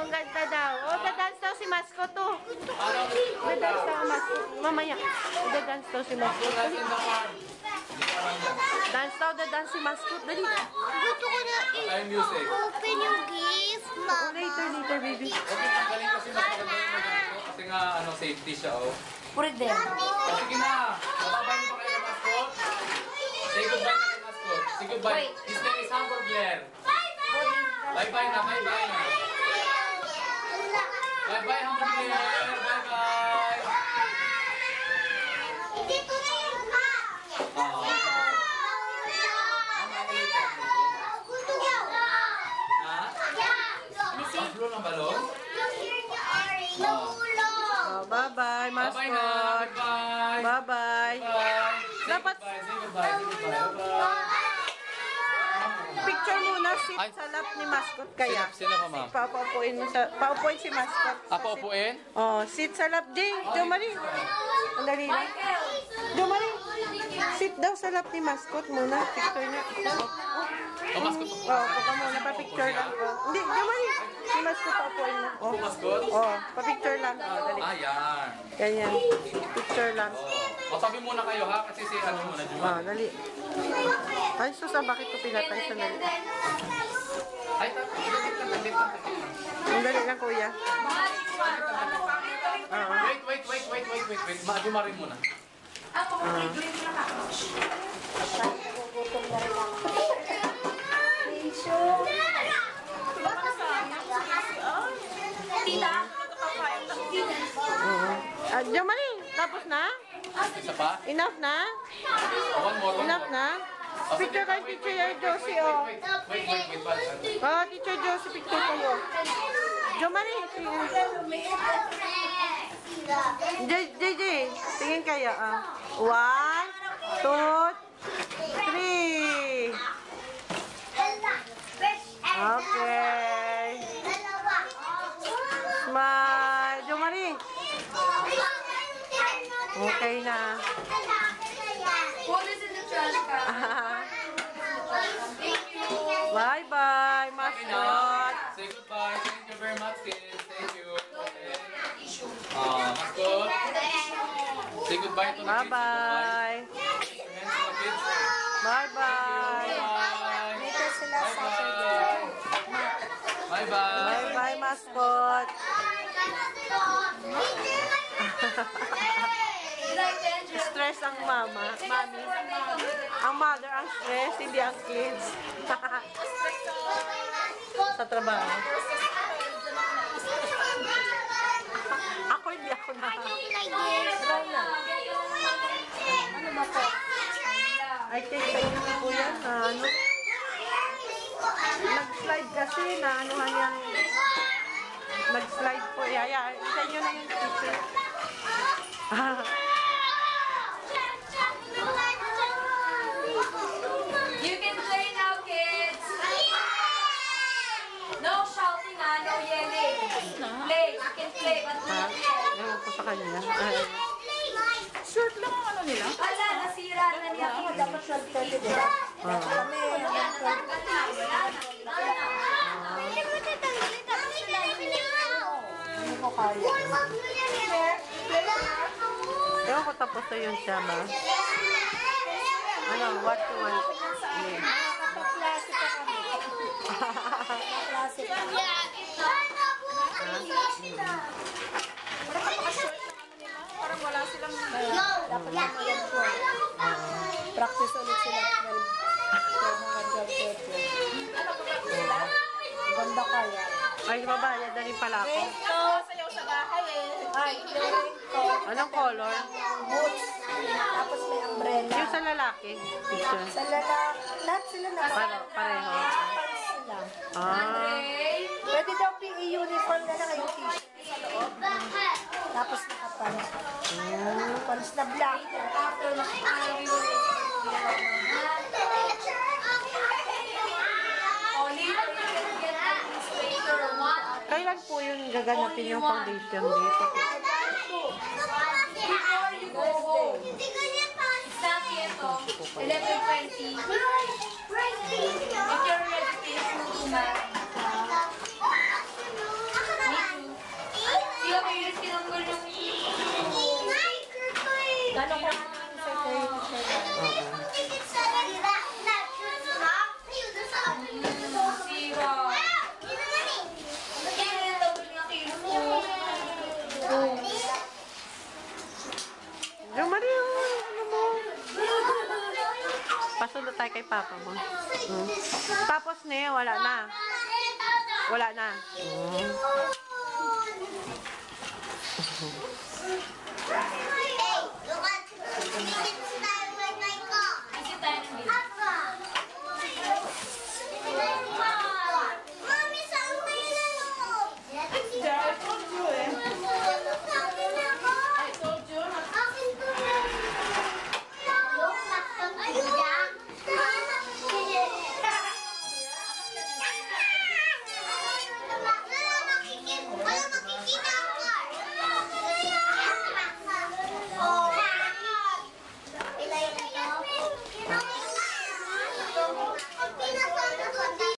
ang ganda daw. Oh, dadance daw si Mascot to. Dadance daw Mascot. Mamaya. Dadance daw si Mascot. Dance daw, dadance si Mascot. Dali. Gusto ko na open yung gift, Mama. Later, baby. Okay, tanggalin kasi mas maganda yung ganito. Kasi nga, safety siya, oh. Puri din. Sige na. Mababay mo pa kayo ng mascot. Say goodbye na kay mascot. Say goodbye. His name is Hamburglar. Bye-bye na, bye-bye na. Bye-bye, Hamburglar. Bye-bye. Dito na yung ha. Pablo ng balon? Bye-bye, Mascot. Bye-bye. Bye-bye. Dapat Say goodbye. picture muna sit Ay. sa lap ni Mascot kaya. Sino ka, ma'am? Paupuin mo sa paupuin si Mascot. Paupuin? Oh, sit sa lap din. Jo Marie. Ang dali lang. Jo Marie. Sit daw sa lap ni Mascot muna. Picture niya. Mascot. Oh, baka muna pa-picture lang. Oh. Hindi, Jo Marie. Si Mascot paupuin mo. Oh. Mascot? Oh, pa-picture lang. Oh, dali. Ayan. Ganyan. Picture lang. O, tabi muna kayo ha, kasi si muna, Juma. Oh, dali. Ay, sus, bakit ko pinatay sa dali? Ay, taglit lang. Ang dali lang, kuya. Wait. Juma rin muna. Jo Marie, tapos na? Isa pa? Enough na? One more. Enough na? Picture kay Teacher Josie, oh. Wait. Oh, Teacher Josie, picture kayo. Jo Marie, JJ, tingin kayo, ah. 1, 2, 3. Okay. Smile. Jo Marie. Okay na. Bye-bye, Mascot. Say goodbye. Thank you very much, kids. Thank you. Mascot. Say goodbye to the kids. Bye-bye. Bye-bye. Bye-bye. Bye-bye, Mascot. Stress ang mami. Ang mother ang stress, hindi ang kids. Sa trabaho. Ako hindi ako na. Ano ba po? I think sa inyo na po yan. Ano? Nag-slide kasi na anuhan yan. Nag-slide po. Yaya, sa inyo na yung teacher. You can play now, kids. No shouting, no yelling. Play, you can play, but not yell. Ewan ko sa kanya. Short lang ang ano nila. Wala, nasira na niya. Dapat 12:30, diba? Kami, Hindi ko kaya. Ewan ko tapos na yun siya, ma. Ano, what you want? Nakakapaklase pa kami. Klase pa. Parang wala silang... Dapat lang yan po. Practice ulit sila. 12. Ganda kaya. Ay, babayad na rin pala ako. Ito, sayaw sa bahay eh. Ay, yung ko. Anong color? Boots. Tapos may umbrella. Yung sa lalaki. Picture. Sa lalaki, lahat sila na. Pareho. Pants sila. Ah. Pwede daw PE uniform na lang yung t-shirt sa loob. Tapos nakapants. Pants na black. Kailan po yung gaganapin yung foundation dito? Before you go home. Sabi ito, 11:20. If you're ready, please move to my... papa mo. Tapos ne, wala na. Wala na. Hey, look at